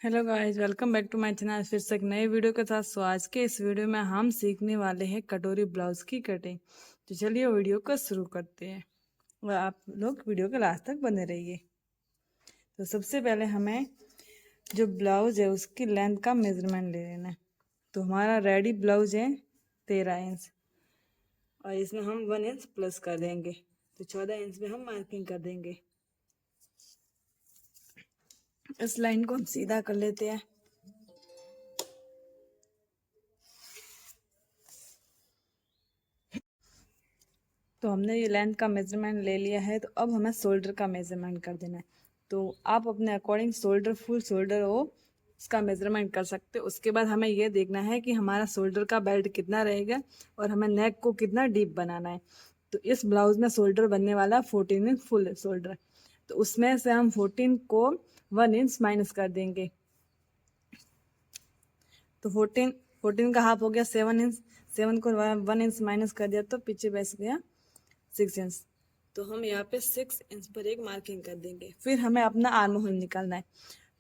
Hello guys, welcome back to my channel. फिर से एक नए वीडियो के साथ। आज के इस वीडियो में हम सीखने वाले हैं कटोरी ब्लाउज की कटिंग। तो चलिए वीडियो को शुरू करते हैं और आप लोग वीडियो के लास्ट तक बने रहिए। तो सबसे पहले हमें जो ब्लाउज है उसकी लेंथ का मेजरमेंट ले लेना है। तो हमारा रेडी ब्लाउज है 13 इंच और इसमें हम 1 इंच प्लस कर देंगे, तो 14 इंच में हम मार्किंग कर देंगे। इस लाइन को हम सीधा कर लेते हैं। तो हमने ये लेंथ का मेजरमेंट ले लिया है, तो अब हमें शोल्डर का मेजरमेंट कर देना है। तो आप अपने अकॉर्डिंग शोल्डर, फुल शोल्डर हो उसका मेजरमेंट कर सकते हो। उसके बाद हमें ये देखना है कि हमारा शोल्डर का बेल्ट कितना रहेगा और हमें नेक को कितना डीप बनाना है। तो इस ब्लाउज में शोल्डर बनने वाला 14 इंच फुल शोल्डर, तो उसमें से हम 14 को 1 इंच माइनस कर देंगे। तो 14 का हाफ हो गया 7 इंच। 7 को 1 इंच माइनस कर दिया तो पीछे बच गया 6 इंच। तो हम यहाँ पे 6 इंच पर एक मार्किंग कर देंगे। फिर हमें अपना आर्म होल निकालना है।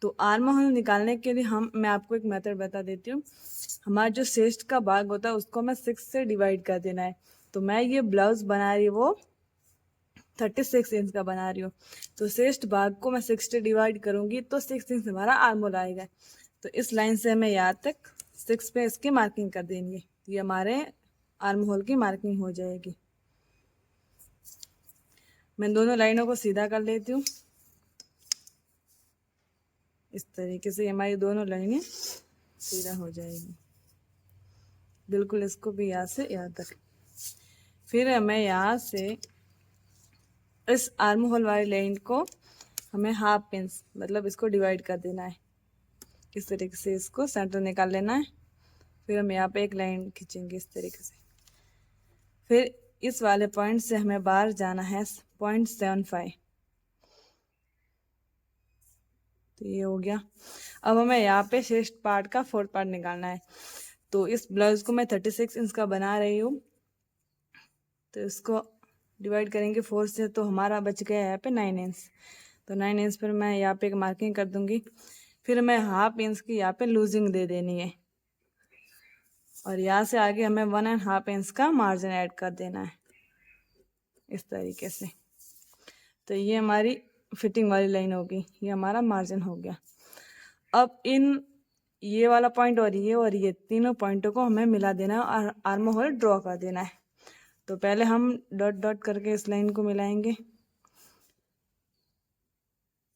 तो आर्म होल निकालने के लिए मैं आपको एक मेथड बता देती हूँ। हमारा जो चेस्ट का भाग होता है उसको हमें 6 से डिवाइड कर देना है। तो मैं ये ब्लाउज बना रही हूँ वो 36 इंच का बना रही हूँ। तो चेस्ट भाग को मैं 6 से डिवाइड करूंगी तो 6 इंच हमारा आर्म होल आएगा। तो इस लाइन से हमें यहाँ तक 6 पे इसकी मार्किंग कर देंगे। ये हमारे आर्म होल की मार्किंग हो जाएगी। मैं दोनों लाइनों को सीधा कर लेती हूँ। इस तरीके से हमारी दोनों लाइनें सीधा हो जाएगी, बिल्कुल। इसको भी यहाँ से यहाँ तक। फिर हमें यहाँ से इस आर्म होल वाली लाइन को हमें हाफ इंच मतलब इसको डिवाइड कर देना है। इस तरीके से इसको सेंटर निकाल लेना है। फिर हम यहाँ पे एक लाइन खींचेंगे इस तरीके से। फिर इस वाले पॉइंट से हमें बाहर जाना है 0.75। तो ये हो गया। अब हमें यहाँ पे चेस्ट पार्ट का 4th पार्ट निकालना है। तो इस ब्लाउज को मैं 36 इंच का बना रही हूँ, तो इसको डिवाइड करेंगे 4 से, तो हमारा बच गया यहाँ पे 9 इंच। तो 9 इंच पर मैं यहाँ पे एक मार्किंग कर दूंगी। फिर मैं हाफ इंच की यहाँ पे लूजिंग दे देनी है और यहाँ से आगे हमें 1.5 इंच का मार्जिन ऐड कर देना है इस तरीके से। तो ये हमारी फिटिंग वाली लाइन होगी, ये हमारा मार्जिन हो गया। अब ये वाला पॉइंट और ये तीनों पॉइंटों को हमें मिला देना है और आर्म होल ड्रॉ कर देना है। तो पहले हम डॉट डॉट करके इस लाइन को मिलाएंगे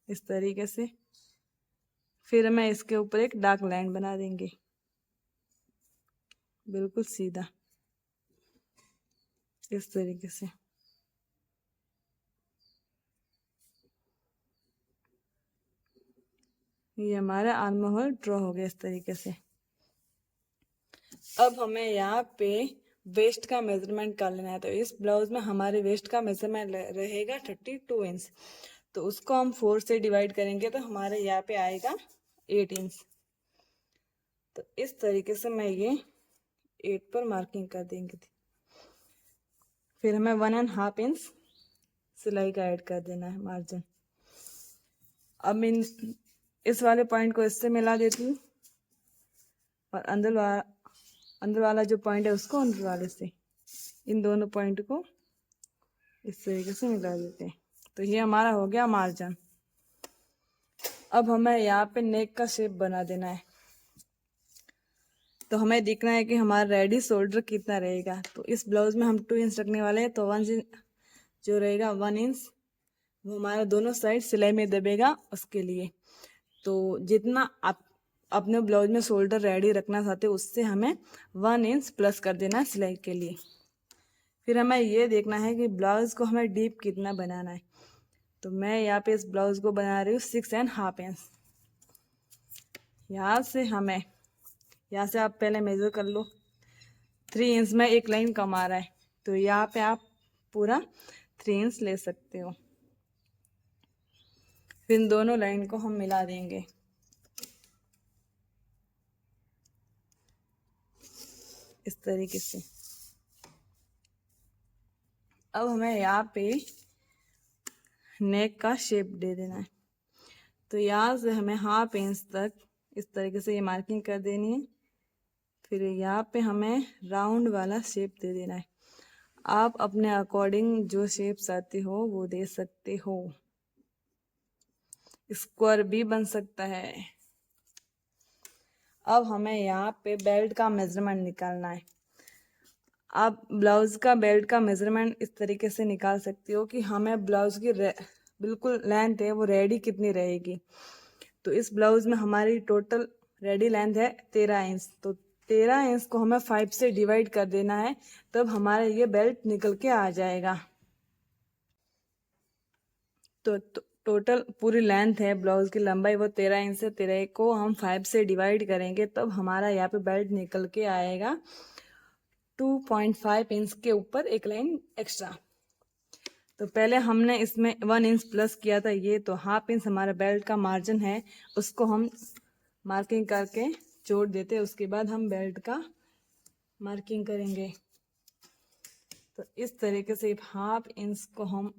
इस तरीके से। फिर मैं इसके ऊपर एक डार्क लाइन बना देंगे, बिल्कुल सीधा इस तरीके से। ये हमारा आर्म होल ड्रॉ हो गया इस तरीके से। अब हमें यहाँ पे वेस्ट का मेजरमेंट कर लेना है। तो इस ब्लाउज में हमारे वेस्ट का मेजरमेंट रहेगा 32 इंच। तो उसको हम 4 से डिवाइड करेंगे तो हमारे यहाँ पे आएगा 8 इंच। तो इस तरीके से मैं ये 8 पर मार्किंग कर देंगे। फिर हमें 1.5 इंच सिलाई का ऐड कर देना है मार्जिन। अब इस वाले पॉइंट को इससे मिला देती हूँ और अंदर वाला जो पॉइंट है उसको अंदर वाले से, इन दोनों पॉइंट को इस तरीके से मिला देते हैं। तो ये हमारा हो गया मार्जिन। अब हमें यहाँ पे नेक का शेप बना देना है। तो हमें देखना है कि हमारा रेडी शोल्डर कितना रहेगा। तो इस ब्लाउज में हम 2 इंच रखने वाले हैं, तो 1 इंच जो रहेगा 1 इंच वो हमारा दोनों साइड सिलाई में दबेगा उसके लिए। तो जितना आप अपने ब्लाउज में शोल्डर रेडी रखना चाहते हो उससे हमें 1 इंच प्लस कर देना है सिलाई के लिए। फिर हमें ये देखना है कि ब्लाउज को हमें डीप कितना बनाना है। तो मैं यहाँ पे इस ब्लाउज को बना रही हूँ 6.5 इंच। यहाँ से आप पहले मेजर कर लो। 3 इंच में एक लाइन कम आ रहा है, तो यहाँ पे आप पूरा 3 इंच ले सकते हो। फिर इन दोनों लाइन को हम मिला देंगे इस तरीके से। अब हमें यहाँ पे नेक का शेप दे देना है। तो यहाँ से हमें 1/2 इंच तक इस तरीके से ये मार्किंग कर देनी है। फिर यहाँ पे हमें राउंड वाला शेप दे देना है। आप अपने अकॉर्डिंग जो शेप चाहते हो वो दे सकते हो। स्क्वायर भी बन सकता है। अब हमें यहाँ पे बेल्ट का मेजरमेंट निकालना है। आप ब्लाउज का बेल्ट का मेजरमेंट इस तरीके से निकाल सकती हो कि हमें ब्लाउज की बिल्कुल लेंथ है वो रेडी कितनी रहेगी। तो इस ब्लाउज में हमारी टोटल रेडी लेंथ है 13 इंच। तो 13 इंच को हमें 5 से डिवाइड कर देना है, तब हमारा ये बेल्ट निकल के आ जाएगा। तो टोटल पूरी लेंथ है ब्लाउज की लंबाई वो 13 इंच से 13 को हम 5 से डिवाइड करेंगे, तब हमारा यहाँ पे बेल्ट निकल के आएगा 2.5 इंच के ऊपर एक लाइन एक्स्ट्रा। तो पहले हमने इसमें 1 इंच प्लस किया था ये, तो हाफ इंच हमारा बेल्ट का मार्जिन है, उसको हम मार्किंग करके जोड़ देते हैं। उसके बाद हम बेल्ट का मार्किंग करेंगे। तो इस तरीके से हाफ इंच को हम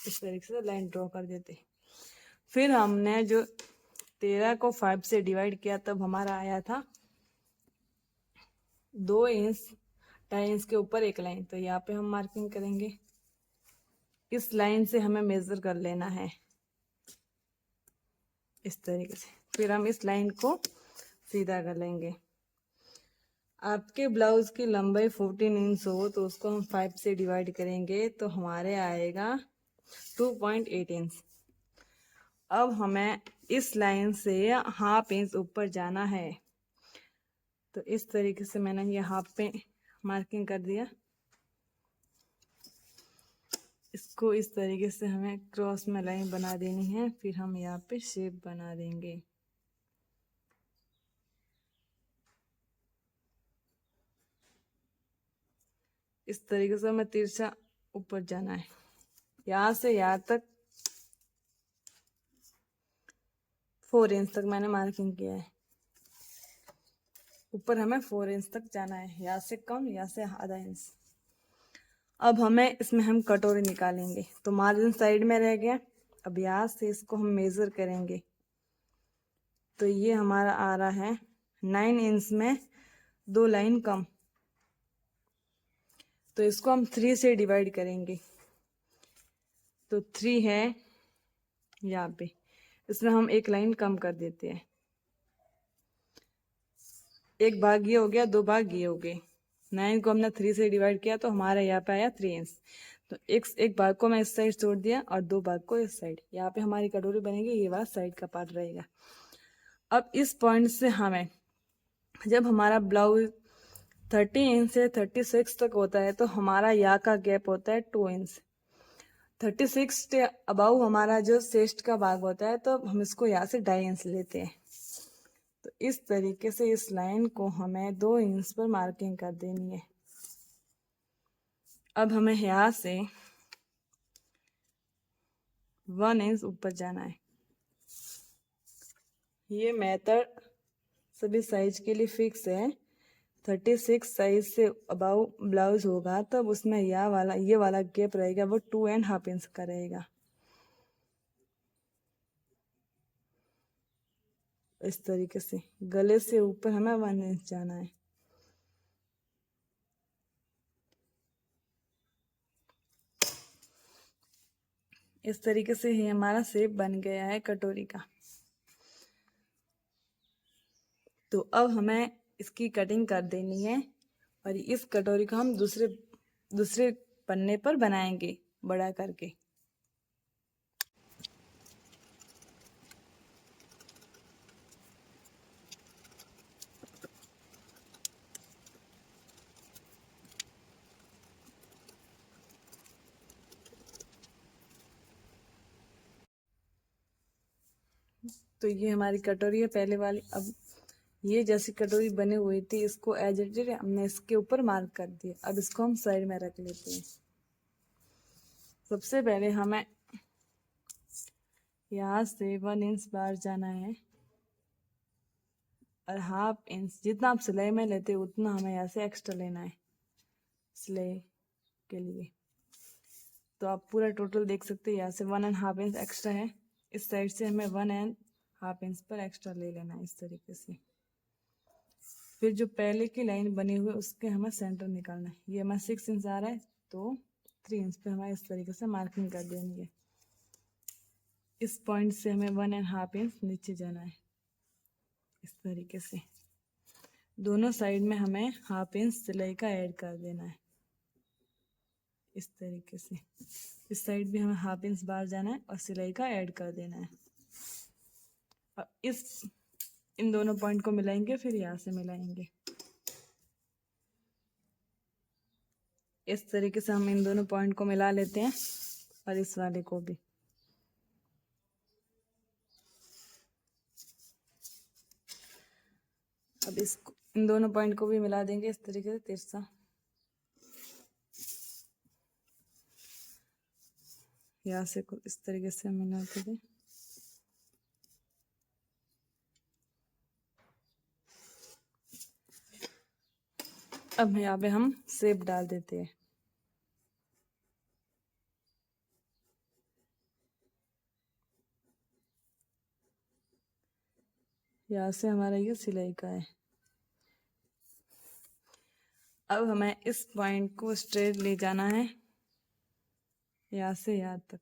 इस तरीके से लाइन ड्रॉ कर देते। फिर हमने जो 13 को 5 से डिवाइड किया तब हमारा आया था 2 इंच 2.5 इंच के ऊपर एक लाइन। तो यहाँ पे हम मार्किंग करेंगे। इस लाइन से हमें मेजर कर लेना है इस तरीके से। फिर हम इस लाइन को सीधा कर लेंगे। आपके ब्लाउज की लंबाई 14 इंच हो तो उसको हम 5 से डिवाइड करेंगे तो हमारे आएगा 2.8 इंच। अब हमें इस लाइन से हाफ इंच ऊपर जाना है। तो इस तरीके से मैंने ये हाफ पे मार्किंग कर दिया। इसको इस तरीके से हमें क्रॉस में लाइन बना देनी है। फिर हम यहाँ पे शेप बना देंगे। इस तरीके से हमें तिरछा ऊपर जाना है। यहाँ से यहाँ तक 4 इंच तक मैंने मार्किंग किया है। ऊपर हमें 4 इंच तक जाना है, यहाँ से कम, यहाँ से आधा इंच। अब हमें इसमें हम कटोरी निकालेंगे। तो मार्जिन साइड में रह गया। अब यहाँ से इसको हम मेजर करेंगे। तो ये हमारा आ रहा है 9 इंच में 2 लाइन कम। तो इसको हम 3 से डिवाइड करेंगे। तो 3 है यहाँ पे, इसमें हम एक लाइन कम कर देते हैं। एक भाग ये हो गया, 2 भाग ये हो गए। 9 को हमने 3 से डिवाइड किया तो हमारा यहाँ पे आया 3 इंच। तो एक भाग को मैं इस साइड छोड़ दिया और 2 भाग को इस साइड। यहाँ पे हमारी कटोरी बनेगी, ये वाला साइड का पार्ट रहेगा। अब इस पॉइंट से हमें, जब हमारा ब्लाउज 30 इंच से 36 तक होता है तो हमारा यहाँ का गैप होता है 2 इंच। 36 से अबाउ हमारा जो चेस्ट का भाग होता है तो हम इसको यहाँ से 2.5 इंच लेते हैं। तो इस तरीके से इस लाइन को हमें 2 इंच पर मार्किंग कर देनी है। अब हमें यहाँ से 1 इंच ऊपर जाना है। ये मेथड सभी साइज के लिए फिक्स है। 36 साइज से अबाउ ब्लाउज होगा तब उसमें ये वाला गैप रहेगा वो 2.5 इंच का रहेगा। इस तरीके से गले से ऊपर हमें 1 इंच जाना है। इस तरीके से ही हमारा शेप बन गया है कटोरी का। तो अब हमें इसकी कटिंग कर देनी है और इस कटोरी को हम दूसरे पन्ने पर बनाएंगे बड़ा करके। तो ये हमारी कटोरी है पहले वाली। अब ये जैसी कटोरी बनी हुई थी इसको एज इट इज हमने इसके ऊपर मार्क कर दिया। अब इसको हम साइड में रख लेते हैं। सबसे पहले हमें यहाँ से 1 इंच बाहर जाना है और हाफ इंच, जितना आप सिलाई में लेते हो उतना हमें यहाँ से एक्स्ट्रा लेना है सिलाई के लिए। तो आप पूरा टोटल देख सकते हैं। यहाँ से 1.5 इंच एक्स्ट्रा है। इस साइड से हमें 1 हाफ इंच पर एक्स्ट्रा ले लेना है इस तरीके से। फिर जो पहले की लाइन बनी हुई है उसके हमें सेंटर निकालना है। ये हमारा 6 इंच आ रहा है तो 3 इंच पे हमें इस तरीके से मार्किंग कर देनी है। इस पॉइंट से हमें 1.5 इंच नीचे जाना है इस तरीके से। दोनों साइड में हमें हाफ इंच सिलाई का ऐड कर देना है इस तरीके से। इस साइड भी हमें हाफ इंच बाहर जाना है और सिलाई का ऐड कर देना है। और इन दोनों पॉइंट को मिलाएंगे, फिर यहाँ से मिलाएंगे। इस तरीके से हम इन दोनों पॉइंट को मिला लेते हैं और इस वाले को भी। अब इन दोनों पॉइंट को भी मिला देंगे इस तरीके से तिरछा। यहाँ से इस तरीके से मिलाते थे। अब यहाँ पे हम शेप डाल देते हैं। यहाँ से हमारा ये सिलाई का है। अब हमें इस पॉइंट को स्ट्रेट ले जाना है यहाँ से यहाँ तक।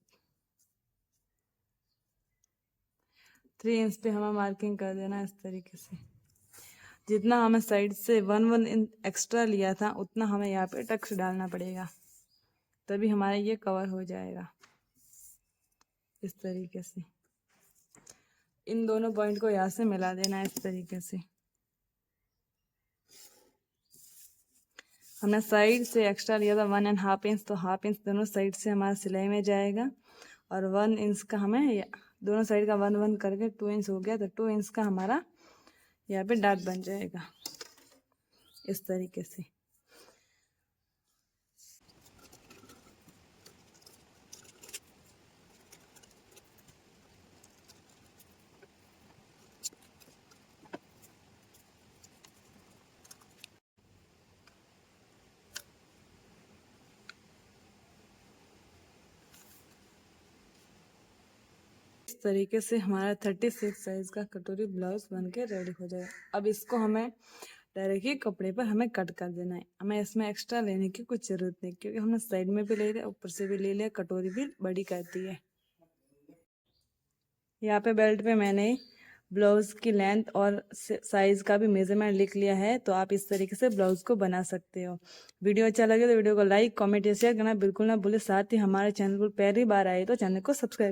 3 इंच पे हमें मार्किंग कर देना इस तरीके से। जितना हमें साइड से 1 इंच एक्स्ट्रा लिया था उतना हमें यहाँ पे टक्स डालना पड़ेगा, तभी हमारा ये कवर हो जाएगा इस तरीके से। इन दोनों पॉइंट को यहाँ से मिला देना है इस तरीके से। हमने साइड से एक्स्ट्रा लिया था 1.5 इंच, तो हाफ इंच दोनों साइड से हमारा सिलाई में जाएगा और 1 इंच का हमें दोनों साइड का 1 करके 2 इंच हो गया, तो 2 इंच का हमारा यहाँ पे डाट बन जाएगा इस तरीके से। इस तरीके से हमारा 36 साइज का कटोरी ब्लाउज बनके रेडी हो जाएगा। अब इसको हमें डायरेक्टली कपड़े पर हमें कट कर देना है। हमें इसमें एक्स्ट्रा लेने की कुछ जरूरत नहीं, क्योंकि हमने साइड में भी ले लिया, ऊपर से भी ले लिया। कटोरी भी बड़ी करती है। यहाँ पे बेल्ट पे मैंने ब्लाउज की लेंथ और साइज का भी मेजरमेंट लिख लिया है, तो आप इस तरीके से ब्लाउज को बना सकते हो। वीडियो अच्छा लगे तो वीडियो को लाइक, कमेंट या शेयर करना बिल्कुल ना भूले। साथ ही हमारे चैनल पर पहली बार आए तो चैनल को सब्सक्राइब